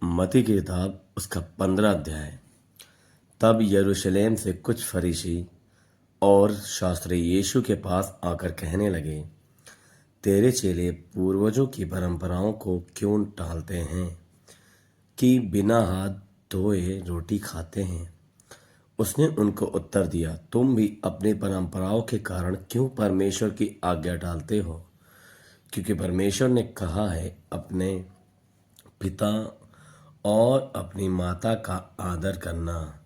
मत्ती की किताब उसका 15 अध्याय। तब यरूशलेम से कुछ फरीसी और शास्त्री यीशु के पास आकर कहने लगे, तेरे चेले पूर्वजों की परंपराओं को क्यों टालते हैं कि बिना हाथ धोए रोटी खाते हैं। उसने उनको उत्तर दिया, तुम भी अपनी परंपराओं के कारण क्यों परमेश्वर की आज्ञा टालते हो। क्योंकि परमेश्वर ने कहा है, अपने पिता और अपनी माता का आदर करना,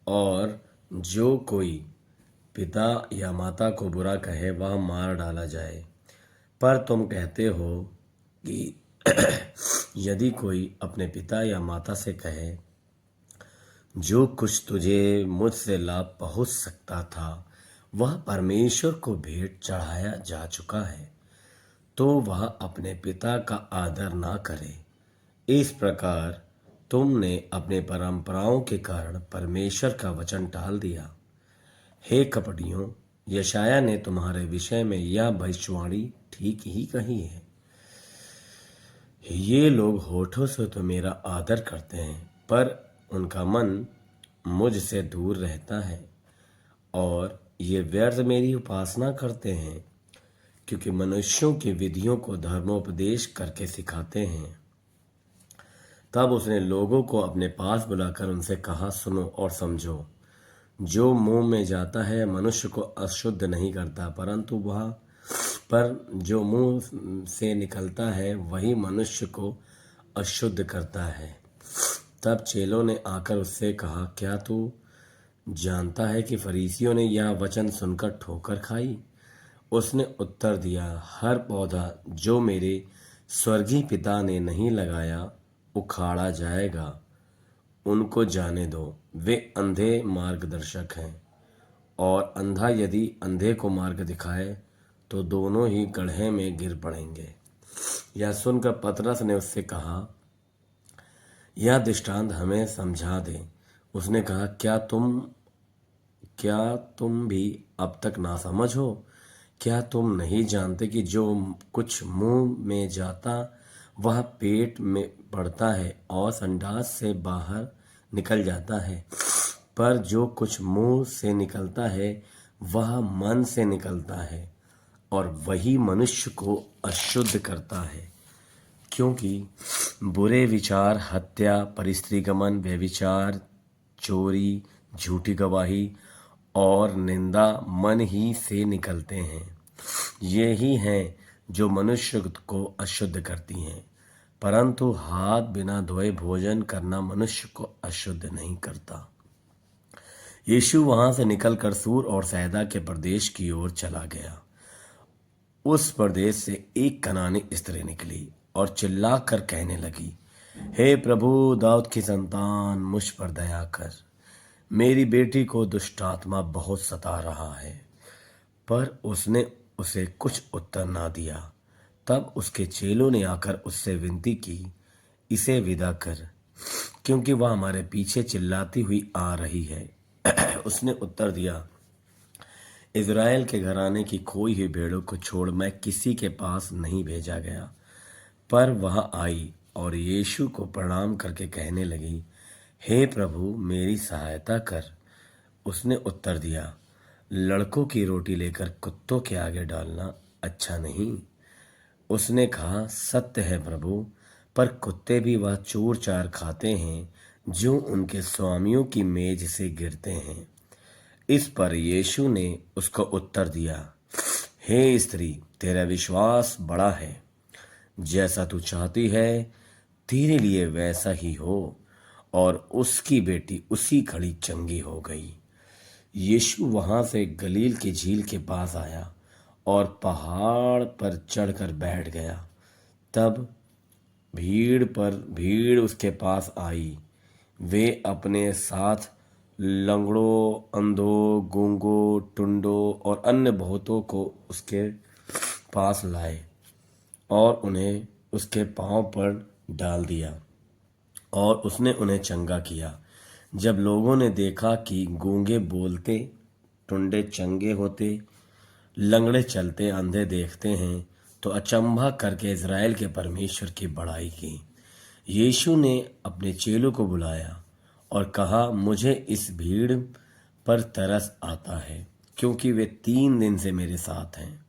और जो कोई पिता या माता को बुरा कहे वह मार डाला जाए। पर तुम कहते हो कि यदि कोई अपने पिता या माता से कहे, जो कुछ तुझे मुझसे लाभ पहुंच सकता था वह परमेश्वर को भेंट चढ़ाया जा चुका है, तो वह अपने पिता का आदर ना करे। इस प्रकार तुमने अपने परंपराओं के कारण परमेश्वर का वचन टाल दिया। हे कपटियों, यशाया ने तुम्हारे विषय में यह भविष्यवाणी ठीक ही कही है। ये लोग होठों से तो मेरा आदर करते हैं, पर उनका मन मुझसे दूर रहता है, और ये व्यर्थ मेरी उपासना करते हैं, क्योंकि मनुष्यों की विधियों को धर्मोपदेश करके सिखाते हैं। तब उसने लोगों को अपने पास बुलाकर उनसे कहा, सुनो और समझो। जो मुंह में जाता है मनुष्य को अशुद्ध नहीं करता, पर जो मुंह से निकलता है वही मनुष्य को अशुद्ध करता है। तब चेलों ने आकर उससे कहा, क्या तू जानता है कि फरीसियों ने यह वचन सुनकर ठोकर खाई। उसने उत्तर दिया, हर पौधा जो मेरे स्वर्गीय पिता ने नहीं लगाया उखाड़ा जाएगा। उनको जाने दो, वे अंधे मार्गदर्शक हैं, और अंधा यदि अंधे को मार्ग दिखाए तो दोनों ही गड्ढे में गिर पड़ेंगे। यह सुनकर पतरस ने उससे कहा, यह दृष्टांत हमें समझा दे। उसने कहा, क्या तुम भी अब तक नासमझ हो। क्या तुम नहीं जानते कि जो कुछ मुंह में जाता वह पेट में पड़ता है और संडास से बाहर निकल जाता है, पर जो कुछ मुंह से निकलता है वह मन से निकलता है, और वही मनुष्य को अशुद्ध करता है। क्योंकि बुरे विचार, हत्या, परस्त्रीगमन, व्यभिचार, चोरी, झूठी गवाही और निंदा मन ही से निकलते हैं। ये ही हैं जो मनुष्य को अशुद्ध करती हैं। परंतु हाथ बिना धोए भोजन करना मनुष्य को अशुद्ध नहीं करता। यीशु वहां से निकलकर सूर और सैदा के प्रदेश की ओर चला गया। उस प्रदेश से एक कनानी स्त्री निकली और चिल्लाकर कहने लगी, हे प्रभु, दाऊद की संतान, मुझ पर दया कर। मेरी बेटी को दुष्ट आत्मा बहुत सता रहा है। पर उसने उसे कुछ उत्तर ना दिया। तब उसके चेलों ने आकर उससे विनती की, इसे विदा कर, क्योंकि वह हमारे पीछे चिल्लाती हुई आ रही है। उसने उत्तर दिया, इज़राइल के घराने की खोई हुई भेड़ों को छोड़ मैं किसी के पास नहीं भेजा गया। पर वह आई और यीशु को प्रणाम करके कहने लगी, हे प्रभु, मेरी सहायता कर। उसने उत्तर दिया, लड़कों की रोटी लेकर कुत्तों के आगे डालना अच्छा नहीं। उसने कहा, सत्य है प्रभु, पर कुत्ते भी वह चूर चार खाते हैं जो उनके स्वामियों की मेज से गिरते हैं। इस पर यीशु ने उसको उत्तर दिया, हे स्त्री, तेरा विश्वास बड़ा है। जैसा तू चाहती है तेरे लिए वैसा ही हो। और उसकी बेटी उसी घड़ी चंगी हो गई। यीशु वहां से गलील की झील के पास आया और पहाड़ पर चढ़कर बैठ गया। तब भीड़ उसके पास आई। वे अपने साथ लंगड़ों, अंधों, गूंगों, टुंडों और अन्य बहुतों को उसके पास लाए और उन्हें उसके पांव पर डाल दिया, और उसने उन्हें चंगा किया। जब लोगों ने देखा कि गूंगे बोलते, टुंडे चंगे होते, लंगड़े चलते, अंधे देखते हैं, तो अचंभा करके इज़राइल के परमेश्वर की बड़ाई की। यीशु ने अपने चेलों को बुलाया और कहा, मुझे इस भीड़ पर तरस आता है, क्योंकि वे 3 दिन से मेरे साथ हैं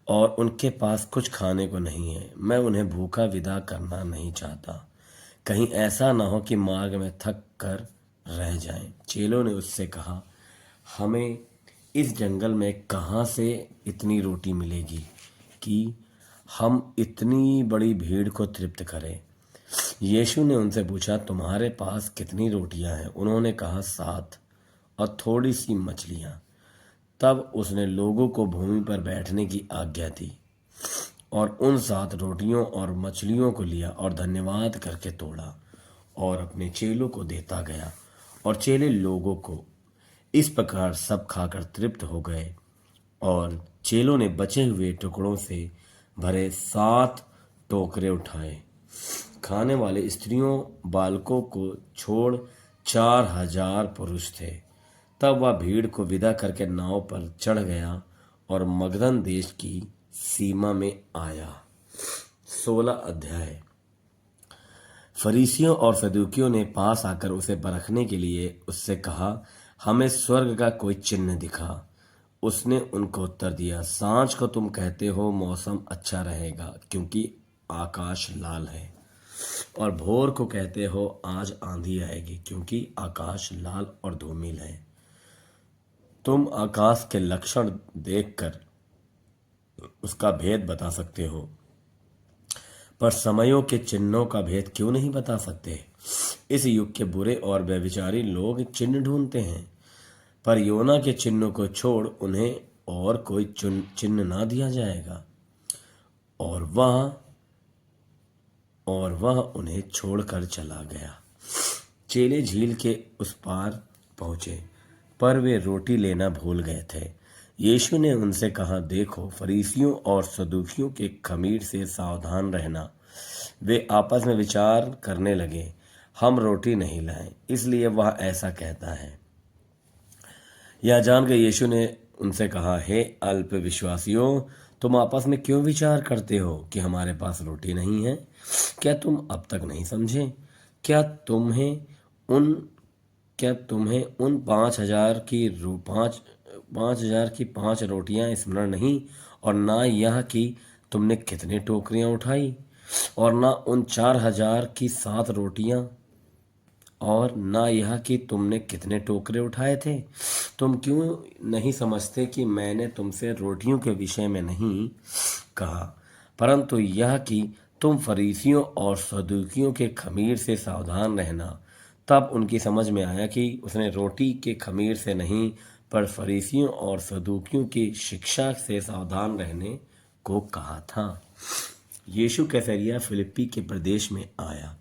और उनके पास कुछ खाने को नहीं है। मैं उन्हें भूखा विदा करना नहीं चाहता, कहीं ऐसा ना हो कि मार्ग में थक कर रह जाएं। चेलों ने उससे कहा, हमें इस जंगल में कहाँ से इतनी रोटी मिलेगी कि हम इतनी बड़ी भीड़ को तृप्त करें। यीशु ने उनसे पूछा, तुम्हारे पास कितनी रोटियां हैं? उन्होंने कहा, 7 और थोड़ी सी मछलियां। तब उसने लोगों को भूमि पर बैठने की आज्ञा दी और उन 7 रोटियों और मछलियों को लिया और धन्यवाद करके तोड़ा और अपने चेलों को देता गया, और चेले लोगों को। इस प्रकार सब खाकर तृप्त हो गए, और चेलों ने बचे हुए टुकड़ों से भरे 7 टोकरे उठाए। खाने वाले स्त्रियों बालकों को छोड़ 4,000 पुरुष थे। तब वह भीड़ को विदा करके नाव पर चढ़ गया और मगदन देश की सीमा में आया। 16 अध्याय। फरीसियों और सदूकियों ने पास आकर उसे परखने के लिए उससे कहा, हमें स्वर्ग का कोई चिन्ह दिखा। उसने उनको उत्तर दिया, सांझ को तुम कहते हो मौसम अच्छा रहेगा, क्योंकि आकाश लाल है, और भोर को कहते हो आज आंधी आएगी, क्योंकि आकाश लाल और धूमिल है। तुम आकाश के लक्षण देखकर उसका भेद बता सकते हो, पर समयों के चिन्हों का भेद क्यों नहीं बता सकते? इस युग के बुरे और व्यभिचारी लोग चिन्ह ढूंढते हैं, पर योना के चिन्हों को छोड़ उन्हें और कोई चिन्ह ना दिया जाएगा। और वह उन्हें छोड़कर चला गया। चेले झील के उस पार पहुंचे, पर वे रोटी लेना भूल गए थे। यीशु ने उनसे कहा, देखो, फरीसियों और सदूकियों के खमीर से सावधान रहना। वे आपस में विचार करने लगे, हम रोटी नहीं लाए, इसलिए वह ऐसा कहता है। यह जानकर यीशु ने उनसे कहा, हे अल्प विश्वासियों, तुम आपस में क्यों विचार करते हो कि हमारे पास रोटी नहीं है? क्या तुम अब तक नहीं समझे? क्या तुम्हें उन 5,000 की 5 रोटियां स्मरण नहीं, और ना यह कि तुमने कितने टोकरियां उठाई, और ना उन 4,000 की 7 रोटियां, और ना यह कि तुमने कितने टोकरे उठाए थे? तुम क्यों नहीं समझते कि मैंने तुमसे रोटियों के विषय में नहीं कहा, परंतु यह कि तुम फरीसियों और सदूकियों के खमीर से सावधान रहना। तब उनकी समझ में आया कि उसने रोटी के खमीर से नहीं, पर फरीसियों और सदूकियों की शिक्षा से सावधान रहने को कहा था। यीशु कैसरिया फिलिप्पी के प्रदेश में आया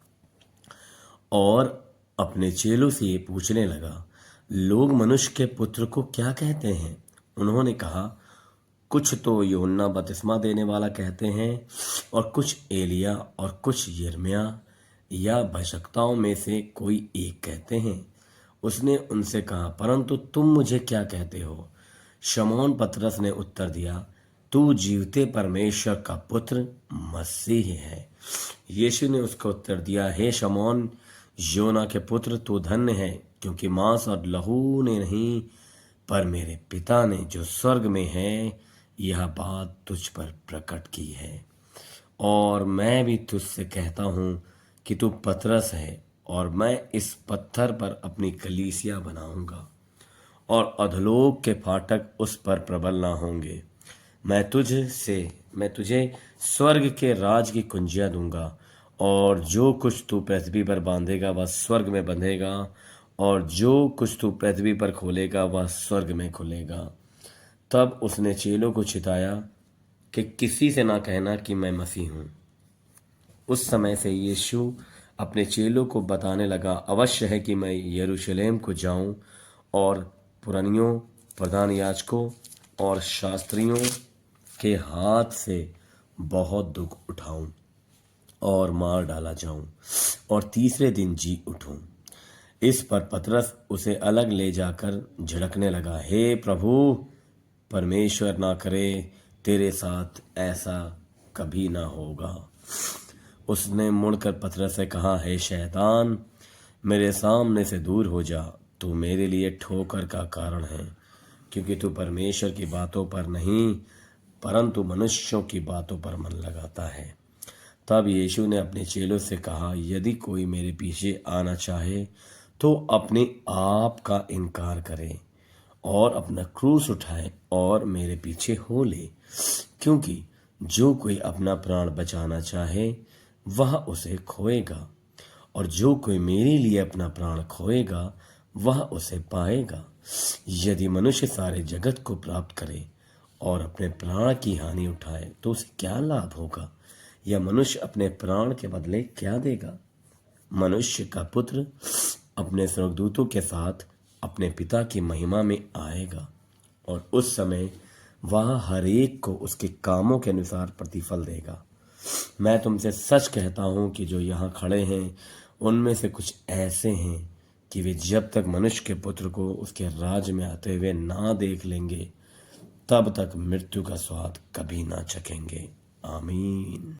और अपने चेलों से ये पूछने लगा, लोग मनुष्य के पुत्र को क्या कहते हैं? उन्होंने कहा, कुछ तो यूहन्ना बपतिस्मा देने वाला कहते हैं, और कुछ एलिया, और कुछ यिर्मयाह या भविष्यवक्ताओं में से कोई एक कहते हैं। उसने उनसे कहा, परंतु तुम मुझे क्या कहते हो? शमौन पतरस ने उत्तर दिया, तू जीवते परमेश्वर का पुत्र मसीह है। यीशु ने उसको उत्तर दिया, हे शमौन, योना के पुत्र, तू धन्य है, क्योंकि मांस और लहू ने नहीं, पर मेरे पिता ने जो स्वर्ग में है यह बात तुझ पर प्रकट की है। और मैं भी तुझसे कहता हूँ कि तू पतरस है, और मैं इस पत्थर पर अपनी कलीसिया बनाऊंगा, और अधोलोक के फाटक उस पर प्रबल ना होंगे। मैं तुझे स्वर्ग के राज की कुंजियां दूंगा, और जो कुछ तू पृथ्वी पर बांधेगा वह स्वर्ग में बंधेगा, और जो कुछ तू पृथ्वी पर खोलेगा वह स्वर्ग में खुलेगा। तब उसने चेलों को चिताया कि किसी से ना कहना कि मैं मसीह हूँ। उस समय से यीशु अपने चेलों को बताने लगा, अवश्य है कि मैं यरूशलेम को जाऊं और पुरनियों, प्रधान याजकों और शास्त्रियों के हाथ से बहुत दुख उठाऊं और मार डाला जाऊं, और तीसरे दिन जी उठूं। इस पर पतरस उसे अलग ले जाकर झिड़कने लगा, हे प्रभु, परमेश्वर ना करे तेरे साथ ऐसा कभी ना होगा। उसने मुड़कर पतरस से कहा, हे शैतान, मेरे सामने से दूर हो जा, तू मेरे लिए ठोकर का कारण है, क्योंकि तू परमेश्वर की बातों पर नहीं परंतु मनुष्यों की बातों पर मन लगाता है। तब यीशु ने अपने चेलों से कहा, यदि कोई मेरे पीछे आना चाहे तो अपने आप का इनकार करे और अपना क्रूस उठाए और मेरे पीछे हो ले। क्योंकि जो कोई अपना प्राण बचाना चाहे वह उसे खोएगा, और जो कोई मेरे लिए अपना प्राण खोएगा वह उसे पाएगा। यदि मनुष्य सारे जगत को प्राप्त करे और अपने प्राण की हानि उठाए तो उसे क्या लाभ होगा, या मनुष्य अपने प्राण के बदले क्या देगा। मनुष्य का पुत्र अपने स्वर्गदूतों के साथ अपने पिता की महिमा में आएगा, और उस समय वह हर एक को उसके कामों के अनुसार प्रतिफल देगा। मैं तुमसे सच कहता हूं कि जो यहाँ खड़े हैं उनमें से कुछ ऐसे हैं कि वे जब तक मनुष्य के पुत्र को उसके राज्य में आते हुए ना देख लेंगे तब तक मृत्यु का स्वाद कभी ना चखेंगे। आमीन।